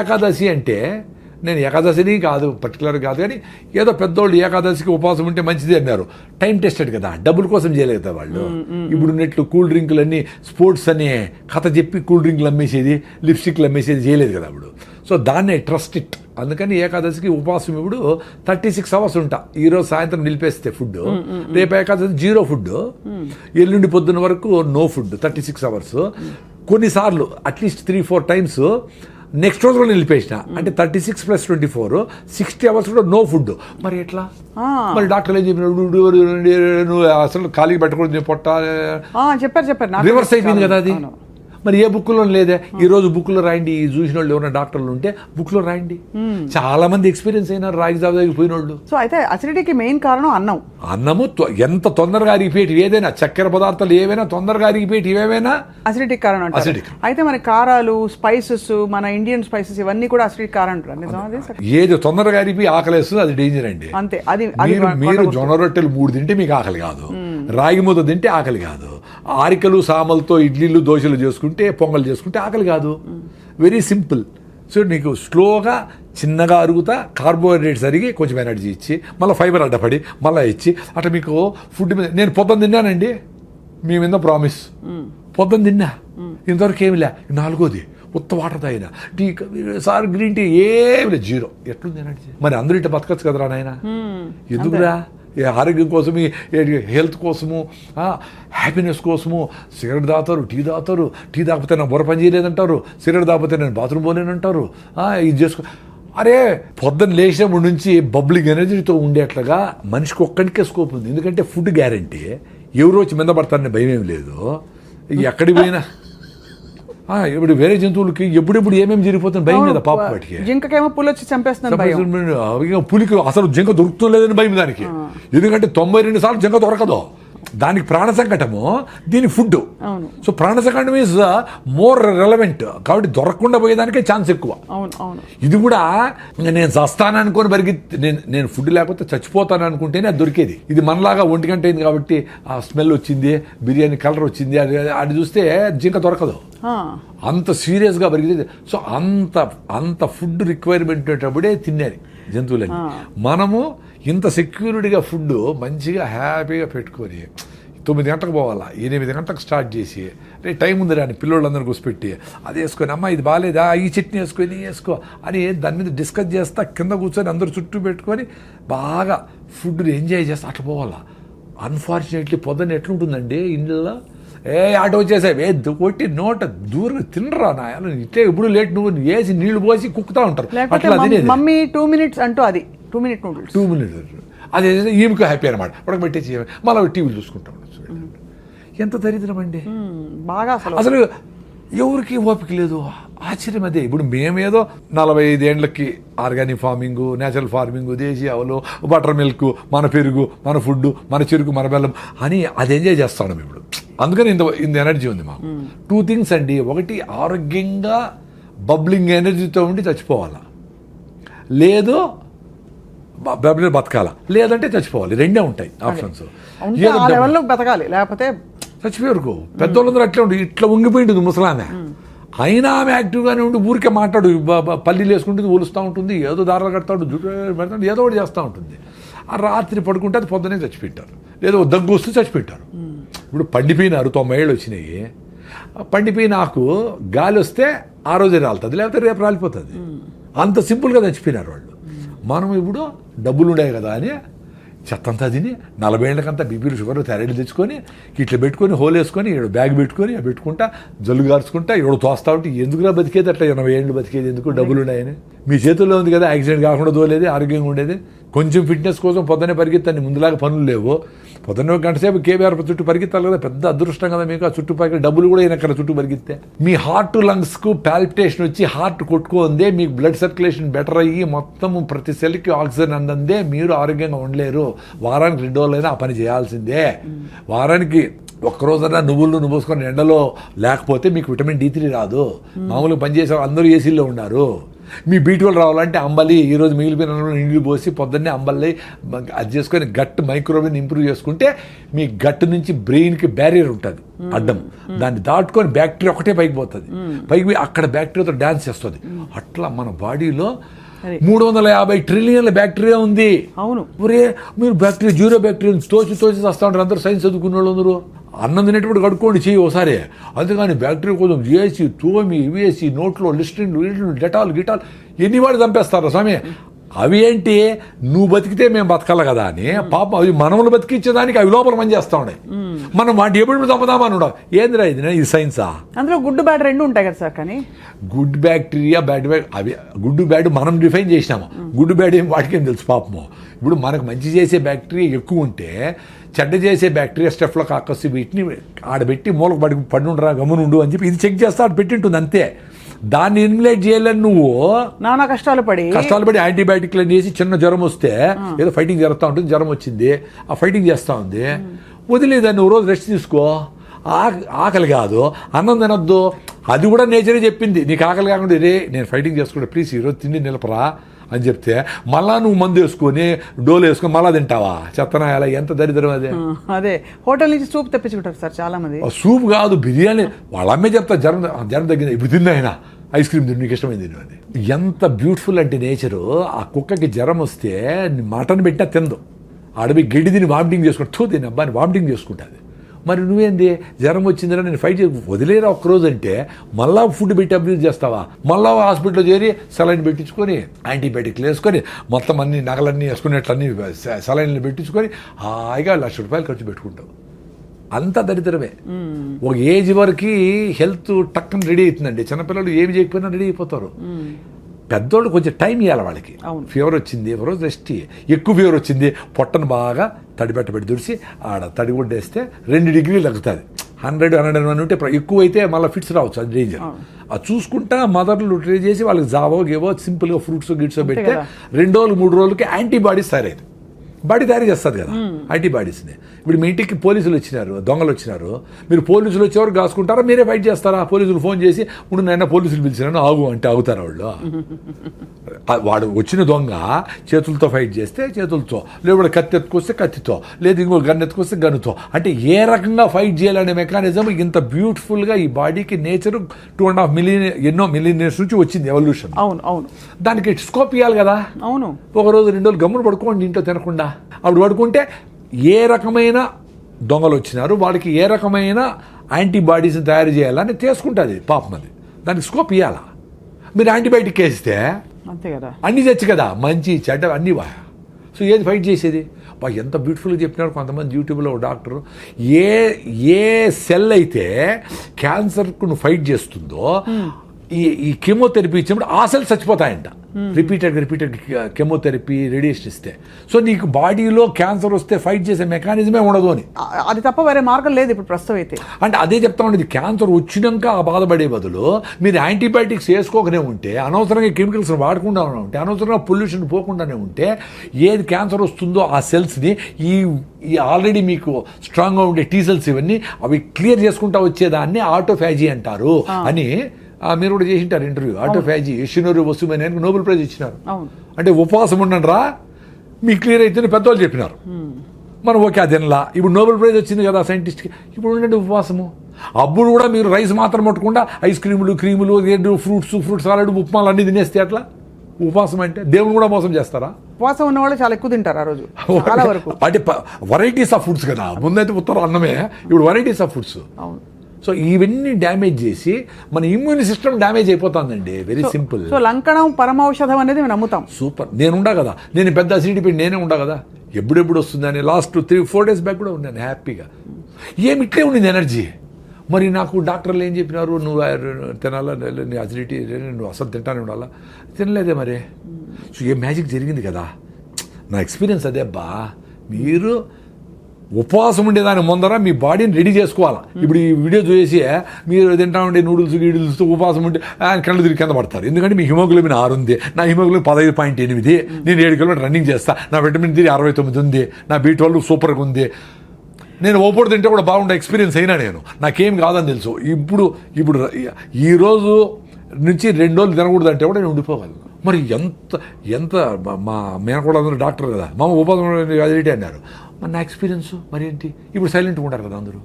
ఏకాదశి అంటే నేను ఏకాదశిని కాదు పర్టికులర్ కాదు, కానీ ఏదో పెద్దోళ్ళు ఏకాదశికి ఉపవాసం ఉంటే మంచిది అన్నారు. టైం టెస్టెడ్ కదా, డబ్బుల కోసం చేయలేదు కదా వాళ్ళు. ఇప్పుడు ఉన్నట్లు కూల్ డ్రింకులన్నీ స్పోర్ట్స్ అనే కథ చెప్పి కూల్ డ్రింకులు అమ్మేసేది, లిప్స్టిక్లు అమ్మేసేది చేయలేదు కదా అప్పుడు. సో దాన్నే ట్రస్ట్ ఇట్. అందుకని ఏకాదశికి ఉపవాసం ఇప్పుడు 36 hours ఉంటా. ఈరోజు సాయంత్రం నిలిపేస్తే ఫుడ్, రేపు ఏకాదశి 0 ఫుడ్, ఎల్లుండి పొద్దున్న వరకు నో ఫుడ్ 36 hours. కొన్నిసార్లు అట్లీస్ట్ 3-4 times నెక్స్ట్ రోజు కూడా నిలిపేసిన, అంటే 36 + 24 60 hours కూడా నో ఫుడ్. మరి ఎట్లా? మరి డాక్టర్లు ఏం చెప్పినాడు, నువ్వు అసలు ఖాళీ పెట్టకూడదు పొట్ట చెప్పారు రివర్స్ అయిపోయింది కదా అది. మరి ఏ బుక్లో లేదే. ఈ రోజు బుక్లో రాయండి, ఈ చూసిన వాళ్ళు ఎవరైనా డాక్టర్లు ఉంటే బుక్లో రాయండి. చాలా మంది ఎక్స్పీరియన్స్ అయినారు రాగి జాబ్ దగ్గర పోయిన వాళ్ళు. సో అయితే అసిడిటీకి మెయిన్ కారణం అన్నము ఎంత తొందరగా అరిగిపోయేటి ఏదైనా, చక్కెర పదార్థాలు ఏవైనా తొందరగా అరిగిపోయేటి ఏవైనా అసిడిటీకి కారణం. అయితే మన కారాలు, స్పైసెస్, మన ఇండియన్ స్పైసెస్ ఇవన్నీ కూడా అసిడిటీకి కారణం. ఏది తొందరగా అరిగిపోయి ఆకలేస్తుంది అది డేంజర్ అండి. అంతే. మీరు జొన్న రొట్టెలు 3 తింటే మీకు ఆకలి కాదు, రాగి ముద్ద తింటే ఆకలి కాదు, ఆరికలు సామలతో ఇడ్లీలు దోశలు చేసుకుంటే పొంగల్ చేసుకుంటే ఆకలి కాదు. Very simple. సో నీకు స్లోగా చిన్నగా అరుగుతా కార్బోహైడ్రేట్స్ అరిగి కొంచెం ఎనర్జీ ఇచ్చి మళ్ళీ ఫైబర్ అడ్డపడి మళ్ళీ ఇచ్చి అట్లా మీకు ఫుడ్ మీద. నేను పొద్దున్న తిన్నానండి, మీ మీద ప్రామిస్, పొద్దున్న తిన్నా, ఇంతవరకు ఏమి లే. 4వది ఉత్త వాటర్ తాగిన, టీ సార్ గ్రీన్ టీ ఏమి లేదు, 0. ఎట్లుంది ఎనర్జీ? మరి అందరూ ఇట్లా బతకచ్చు కదరా నాయన. ఎందుకురా? ఆరోగ్యం కోసము, హెల్త్ కోసము, హ్యాపీనెస్ కోసము సిగరెట్ తాగుతారు, టీ తాగుతారు. టీ తాగిపోతే నాకు బుర్ర పని చేయలేదంటారు, సిగరెట్ తాగిపోతే నేను బాత్రూమ్ పోలేనంటారు. ఇది చేసుకో. అరే పొద్దున్న లేచినప్పటి నుంచి బబ్లింగ్ ఎనర్జీతో ఉండేట్లుగా మనిషికి ఒక్కడికే స్కోప్ ఉంది. ఎందుకంటే ఫుడ్ గ్యారంటీ. ఎవరు వచ్చి మీద పడతారని భయం ఏమి లేదు. ఎక్కడికి పోయినా ఇప్పుడు వేరే జంతువులకి ఎప్పుడెప్పుడు ఏమేమి జరిగిపోతుంది భయం కదా పాప. వాటికి జింకకేమో పులి వచ్చి చంపేస్తుంది, పులికి అసలు జింక దొరుకుతుందని భయం దానికి. ఎందుకంటే 92 సార్లు జింక దొరకదు. దానికి ప్రాణ సంకటము, దీని ఫుడ్. సో ప్రాణ సంకటం ఈజ్ మోర్ రెలవెంట్. కాబట్టి దొరకకుండా పోయేదానికే ఛాన్స్ ఎక్కువ. ఇది కూడా నేను చస్తాను అనుకొని నేను ఫుడ్ లేకపోతే చచ్చిపోతాను అనుకుంటేనే అది దొరికేది. ఇది మనలాగా 1 గంట అయింది కాబట్టి ఆ స్మెల్ వచ్చింది, బిర్యానీ కలర్ వచ్చింది, అది చూస్తే జింక దొరకదు. అంత సీరియస్గా పెరిగింది. సో అంత ఫుడ్ రిక్వైర్మెంట్ ఉండేటప్పుడే తినేది జంతువులని. మనము ఇంత సెక్యూరిటీగా ఫుడ్ మంచిగా హ్యాపీగా పెట్టుకొని 9 గంటలకు పోవాలా, 8 గంటలకు స్టార్ట్ చేసి టైం ఉంది రాని పిల్లోళ్ళందరూ కూర్చోపెట్టి అది వేసుకొని, అమ్మ ఇది బాగాలేదా, ఈ చట్నీ వేసుకొని వేసుకో అని దాని మీద డిస్కస్ చేస్తా కింద కూర్చొని అందరూ చుట్టూ పెట్టుకొని బాగా ఫుడ్ని ఎంజాయ్ చేస్తా అట్లా పోవాలా. అన్ఫార్చునేట్లీ పొద్దున్న ఎట్లుంటుందండి ఇంట్లో, ఆటో వచ్చేసాయి కొట్టి నోట దూరంగా తినరా నాయన, ఇట్లే ఇప్పుడు లేట్ నువ్వు వేసి నీళ్లు పోసి కుక్కుతా ఉంటారు. అట్లా మమ్మీ 2 minutes అంటూ అది 2 minute నూడిల్స్ 2 minutes అదే ఈమెకు హ్యాపీ అనమాట. ఉడక పెట్టేసి మళ్ళీ టీవీలు చూసుకుంటాం. ఎంత దరిద్రం అండి బాగా. అసలు ఎవరికి ఓపిక లేదు. ఆశ్చర్యం అదే. ఇప్పుడు మేమేదో 45 ఏళ్ళకి ఆర్గానిక్ ఫార్మింగ్, నేచురల్ ఫార్మింగ్, దేశీ ఆవులు, బటర్ మిల్క్, మన పెరుగు, మన ఫుడ్, మన చెరుకు, మన బెల్లం అని అది ఎంజాయ్ చేస్తాం ఇప్పుడు. అందుకని ఇంత ఎనర్జీ ఉంది మాకు. 2 things అండి. ఒకటి ఆరోగ్యంగా బబ్లింగ్ ఎనర్జీతో ఉండి చచ్చిపోవాలా, లేదు బతకాల, లేదంటే చచ్చిపోవాలి. 2 ఉంటాయి ఆప్షన్స్. బతకాలి లేకపోతే చచ్చిపోయారు. పెద్దోళ్ళందరూ అట్లే ఉండి ఇట్లా ఉంగిపోయింటుంది ముసలామె. అయినా ఆమె యాక్టివ్గానే ఉండి ఊరికే మాట్లాడు, పల్లీలు వేసుకుంటుంది, ఒలుస్తూ ఉంటుంది, ఏదో దారాలు కడతాడు, జుట్టు పెడతాడు, ఏదో ఒకటి చేస్తూ ఉంటుంది. ఆ రాత్రి పడుకుంటే అది పొద్దునే చచ్చిపెట్టారు, లేదో దగ్గు వస్తూ చచ్చిపెట్టారు. ఇప్పుడు పండిపోయినారు, 90 ఏళ్ళు వచ్చినాయి. పండిపోయిన ఆకు గాలి వస్తే ఆ రోజే రాలుతుంది, లేకపోతే రేపు రాలిపోతుంది. అంత సింపుల్గా చచ్చిపోయినారు వాళ్ళు. మనం ఇప్పుడు డబ్బులు ఉన్నాయి కదా అని చెత్తంతా తిని 40 ఏళ్ళకంతా బీపీలు, షుగర్లు, థైరాయిడ్ తెచ్చుకొని ఇట్లా పెట్టుకొని హోల్ వేసుకొని ఇక్కడ బ్యాగ్ పెట్టుకొని పెట్టుకుంటా జల్లు గార్చుకుంటా ఎవడు తోస్తా ఉంటే ఎందుకురా బతికేది అట్లా 80 ఏళ్ళు బతికేది ఎందుకు, డబ్బులు ఉన్నాయని. మీ చేతుల్లో ఉంది కదా, యాక్సిడెంట్ కాకుండా తోలేది, ఆరోగ్యంగా ఉండేది. కొంచెం ఫిట్నెస్ కోసం పొద్దున్నే పరిగెత్తాన్ని, ముందులాగా పనులు లేవు. పొద్దున్న 1 గంట సేపు కేబీఆర్ చుట్టూ పరిగెత్తాలి కదా, పెద్ద అదృష్టం కదా మీకు. ఆ చుట్టూ పరిగెత్తి డబ్బులు కూడా అయినక్కడ చుట్టూ పరిగెత్తే మీ హార్ట్ లంగ్స్కు పాల్పిటేషన్ వచ్చి హార్ట్ కొట్టుకుందే, మీకు బ్లడ్ సర్క్యులేషన్ బెటర్ అయ్యి మొత్తం ప్రతి సెల్కి ఆక్సిజన్ అందందే మీరు ఆరోగ్యంగా ఉండలేరు. వారానికి 2 రోజులైనా ఆ పని చేయాల్సిందే. వారానికి ఒక్కరోజైనా నువ్వులు పోసుకొని ఎండలో లేకపోతే మీకు విటమిన్ D3 రాదు. మామూలుగా పనిచేసే అందరూ ఏసీల్లో ఉన్నారు. మీ B12 రావాలంటే అంబలి, ఈరోజు మిగిలిపోయిన నీళ్ళు పోసి పొద్దున్నే అంబలి అది చేసుకొని గట్ మైక్రోవేవ్ ఇంప్రూవ్ చేసుకుంటే మీ గట్ నుంచి బ్రెయిన్కి బ్యారియర్ ఉంటుంది అడ్డం, దాన్ని దాటుకొని బ్యాక్టీరియా ఒకటే పైకి పోతుంది, పైకి పోయి అక్కడ బ్యాక్టీరియాతో డ్యాన్స్ చేస్తుంది. అట్లా మన బాడీలో 350 ట్రిలియన్ల బ్యాక్టీరియా ఉంది. అవును, ఒరే మీరు బ్యాక్టీరియా జీరో బ్యాక్టీరియా తోచి వస్తూ ఉంటారు అందరూ, సైన్స్ చదువుకున్న వాళ్ళు అందరూ. అన్నం తినేటప్పుడు కడుక్కోండి చెయ్యి ఒకసారి, అందుకని బ్యాక్టీరియా కోసం చేసి తోమి వేసి నోట్లో లిస్ట్రిన్ డెటాల్ గిటాల్ ఎన్ని వాడు చంపేస్తారు స్వామి. అవి ఏంటి, నువ్వు బతికితే మేము బతకాలి కదా అని పాపం అవి మనములు బతికించేదానికి అవి లోపల పని చేస్తా ఉన్నాయి. మనం వాటి ఎప్పుడు చంపుదామని ఉండవు. ఏందిరా ఇది సైన్సా? అందులో గుడ్ బ్యాడ్ రెండు ఉంటాయి కదా సార్. కానీ గుడ్ బ్యాక్టీరియా బ్యాడ్ అవి గుడ్ బ్యాడ్ మనం డిఫైన్ చేసినాము. గుడ్ బ్యాడ్ ఏం వాటికేం తెలుసు పాపము. ఇప్పుడు మనకు మంచి చేసే బ్యాక్టీరియా ఎక్కువ ఉంటే చెడ్డ చేసే బ్యాక్టీరియా స్టెఫ్లో కాకసి వీటిని ఆడబెట్టి మూలకు పడి గమ్మునుండు అని చెప్పి ఇది చెక్ చేస్తా ఆడ పెట్టింటుంది అంతే. దాన్ని ఎలిమినేట్ చేయాలని నువ్వు నానా కష్టాలు పడి యాంటీబయాటిక్లు వేసి చిన్న జ్వరం వస్తే ఏదో ఫైటింగ్ జరుగుతూ ఉంటుంది, జ్వరం వచ్చింది ఆ ఫైటింగ్ చేస్తూ ఉంది, వదిలేదాన్ని నువ్వు రోజు రెస్ట్ తీసుకో. ఆకలి కాదు, అన్నం తినొద్దు, అది కూడా నేచరే చెప్పింది. నీకు ఆకలి కాకుండా రే నేను ఫైటింగ్ చేసుకుంటా ప్లీజ్ ఈరోజు తిండి నిలపరా అని చెప్తే మళ్ళా నువ్వు మందు వేసుకొని డోలు వేసుకొని మళ్ళా తింటావా? చెత్తనా ఎలా, ఎంత దరిద్రం అదే. అదే హోటల్ నుంచి సూప్ తెప్పించుకుంటారు సార్ చాలా మంది. సూప్ కాదు బిర్యానీ, వాళ్ళ అమ్మే చెప్తా జ్వరం తగ్గింది ఇప్పుడు తిన్నా అయినా ఐస్ క్రీమ్ తిని నీకు ఇష్టమైంది తిను అని. ఎంత బ్యూటిఫుల్ అంటే నేచరు. ఆ కుక్కకి జ్వరం వస్తే మటన్ పెట్టినా తిందు, అడవి గడ్డి తిని వామిటింగ్ చేసుకుంటూ తిని అబ్బాయిని వామిటింగ్ చేసుకుంటుంది. మరి నువ్వేంది జ్వరం వచ్చిందిరా నేను ఫైట్ చేసి వదిలేరా ఒక్కరోజు అంటే మళ్ళా ఫుడ్ పెట్టి అబ్యూజ్ చేస్తావా? మళ్ళా హాస్పిటల్లో చేరి సెలైన్ పెట్టించుకొని యాంటీబయాటిక్లు వేసుకొని మొత్తం అన్ని నగలన్నీ వేసుకునేట్లన్నీ సెలైన్లు పెట్టించుకొని హాయిగా ₹1,00,000 ఖర్చు పెట్టుకుంటావు. అంత దరిద్రమే. ఒక ఏజ్ వరకు హెల్త్ టక్కన రెడీ అవుతుందండి. చిన్నపిల్లలు ఏమి చేయకపోయినా రెడీ అయిపోతారు. పెద్దోళ్ళు కొంచెం టైం ఇవ్వాలి వాళ్ళకి. ఫీవర్ వచ్చింది ఒకరోజు రెస్ట్, ఎక్కువ ఫీవర్ వచ్చింది పొట్టను బాగా తడిపెట్టబెట్టి దుడిసి ఆడ తడిగుడ్డేస్తే 2 డిగ్రీలు తగ్గుతుంది. 100-101 ఉంటే ఎక్కువ అయితే మళ్ళీ ఫిట్స్ రావచ్చు, అది డేంజర్. అది చూసుకుంటా మదర్లు ట్రై చేసి వాళ్ళకి జావో గేవో సింపుల్గా ఫ్రూట్స్ గిట్సో పెడితే 2 రోజులు 3 రోజులకి యాంటీబాడీస్ తయారైంది. బాడీ తయారు చేస్తుంది కదా యాంటీబాడీస్ని. ఇప్పుడు మీ ఇంటికి పోలీసులు వచ్చినారు, దొంగలు వచ్చినారు, మీరు పోలీసులు వచ్చేవారు కాసుకుంటారా, మీరే ఫైట్ చేస్తారా? పోలీసులు ఫోన్ చేసి ఇప్పుడు నైనా పోలీసులు పిలిచినాను ఆగు అంటే ఆగుతారా వాళ్ళు? వాడు వచ్చిన దొంగ చేతులతో ఫైట్ చేస్తే చేతులతో, లేదా కత్తి ఎత్తుకొస్తే కత్తితో, లేదా ఇంకో గన్ ఎత్తుకొస్తే గన్నుతో. అంటే ఏ రకంగా ఫైట్ చేయాలనే మెకానిజం ఇంత బ్యూటిఫుల్గా ఈ బాడీకి నేచర్ 2.5 మిలియన్ ఎన్నో మిలియన్ ఇయర్స్ నుంచి వచ్చింది ఎవల్యూషన్. అవును అవును, దానికి స్కోప్ ఇవ్వాలి కదా. అవును, ఒకరోజు 2 రోజులు గమ్మును పడుకోండి ఇంట్లో తినకుండా. అప్పుడు పడుకుంటే ఏ రకమైన దొంగలు వచ్చినారు వాళ్ళకి ఏ రకమైన యాంటీబాడీస్ని తయారు చేయాలని తీసుకుంటుంది పాపం. అది దానికి స్కోప్ ఇవ్వాలా. మీరు యాంటీబయాటిక్ వేస్తే అంతే కదా, అన్నీ తెచ్చు కదా, మంచి చెడ్డ అన్నీ వా. సో ఏది ఫైట్ చేసేది? ఎంత బ్యూటిఫుల్గా చెప్పినారు కొంతమంది యూట్యూబ్లో డాక్టరు. ఏ సెల్ అయితే క్యాన్సర్కు నువ్వు ఫైట్ చేస్తుందో ఈ కెమోథెరపీ ఇచ్చినప్పుడు ఆ సెల్స్ చచ్చిపోతాయంట. రిపీటెడ్ కెమోథెరపీ రేడియేషన్ ఇస్తే. సో నీకు బాడీలో క్యాన్సర్ వస్తే ఫైట్ చేసే మెకానిజమే ఉండదు అని. అది తప్ప వేరే మార్గం లేదు ఇప్పుడు ప్రస్తుతం అయితే. అంటే అదే చెప్తా ఉండేది, క్యాన్సర్ వచ్చినాక ఆ బాధపడే బదులు మీరు యాంటీబయాటిక్స్ వేసుకోకనే ఉంటే, అనవసరంగా కెమికల్స్ వాడకుండా ఉంటే, అనవసరంగా పొల్యూషన్ పోకుండానే ఉంటే, ఏది క్యాన్సర్ వస్తుందో ఆ సెల్స్ని ఈ ఆల్రెడీ మీకు స్ట్రాంగ్గా ఉండే టీ సెల్స్ ఇవన్నీ అవి క్లియర్ చేసుకుంటా వచ్చేదాన్ని ఆటోఫాజీ అంటారు అని మీరు కూడా చేసింటారు ఇంటర్వ్యూ. ఆటోఫాజీ యషినోరి వసుమని నోబెల్ ప్రైజ్ ఇచ్చినారు. అంటే ఉపవాసం ఉండండి రా మీకు క్లియర్ అయితే పెద్దవాళ్ళు చెప్పినారు. మనం ఓకే అదెనలా. ఇప్పుడు నోబెల్ ప్రైజ్ వచ్చింది కదా సైంటిస్ట్కి, ఇప్పుడు ఉండండి ఉపవాసము. అప్పుడు కూడా మీరు రైస్ మాత్రం పట్టకుండా ఐస్ క్రీములు ఫ్రూట్స్ సాలడ్ ఉప్మాలు అన్నీ తినేస్తే అట్లా ఉపవాసం అంటే దేవుని కూడా మోసం చేస్తారా? ఉపవాసం ఉన్న వాళ్ళు చాలా ఎక్కువ తింటారు ఆ రోజు చాలా వరకు. అంటే వెరైటీస్ ఆఫ్ ఫుడ్స్ కదా, ముందైతే ఉత్తరం అన్నమే, ఇప్పుడు వెరైటీస్ ఆఫ్ ఫుడ్స్. అవును. సో ఇవన్నీ డ్యామేజ్ చేసి మన ఇమ్యూన్ సిస్టమ్ డ్యామేజ్ అయిపోతుందండి. Very simple. సో లంకణం పరమౌషధం అనేది మేము నమ్ముతాం. సూపర్. నేను ఉండా కదా, నేను పెద్ద అసిడిటీ పెట్టి నేనే ఉండా కదా, ఎప్పుడెప్పుడు వస్తుందని లాస్ట్ 3-4 days బ్యాక్ కూడా ఉన్నాను హ్యాపీగా. ఏమి ఇట్లే ఉండింది ఎనర్జీ. మరి నాకు డాక్టర్లు ఏం చెప్పినారు, నువ్వు తినాలా, నీ అసిడిటీ నువ్వు అసలు తింటానే ఉండాలా, తినలేదే మరి. సో ఏ మ్యాజిక్ జరిగింది కదా. నా ఎక్స్పీరియన్స్ అదే అబ్బా. మీరు ఉపవాసం ఉండేదాని ముందర మీ బాడీని రెడీ చేసుకోవాలా. ఇప్పుడు ఈ వీడియో చూసి మీరు తింటా ఉండే గీడిల్స్తో ఉపవాసం ఉంటే కళ్ళు తిరిగి కింద పడతారు. ఎందుకంటే మీ హిమోగ్లోబిన్ 6 ఉంది, నా హిమోగ్లోబిన్ 15.8, నేను 7 కిలోమీటర్ రన్నింగ్ చేస్తా, నా విటమిన్ D 69 ఉంది, నా B12 సూపర్గా ఉంది, నేను ఓపోడు తింటే కూడా బాగుండే ఎక్స్పీరియన్స్ అయినా నేను, నాకేం కాదని తెలుసు. ఇప్పుడు ఈరోజు నుంచి 2 రోజులు తినకూడదు అంటే కూడా నేను ఉండిపోగలను. మరి ఎంత మా మేనకోడలు డాక్టర్ కదా, మా ఉపాధి అదేంటి అన్నారు. మరి నా ఎక్స్పీరియన్స్ మరి ఏంటి, ఇప్పుడు సైలెంట్గా ఉంటారు కదా అందరూ.